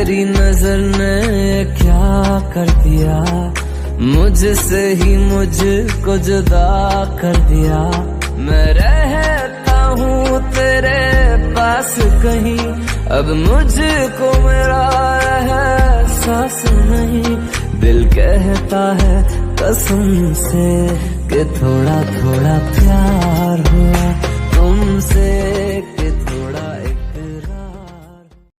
तेरी नजर ने क्या कर दिया, मुझसे ही मुझको जुदा कर दिया। मैं रहता हूँ तेरे पास कहीं, अब मुझको मेरा एहसास नहीं। दिल कहता है कसम से कि थोड़ा थोड़ा प्यार हुआ तुमसे।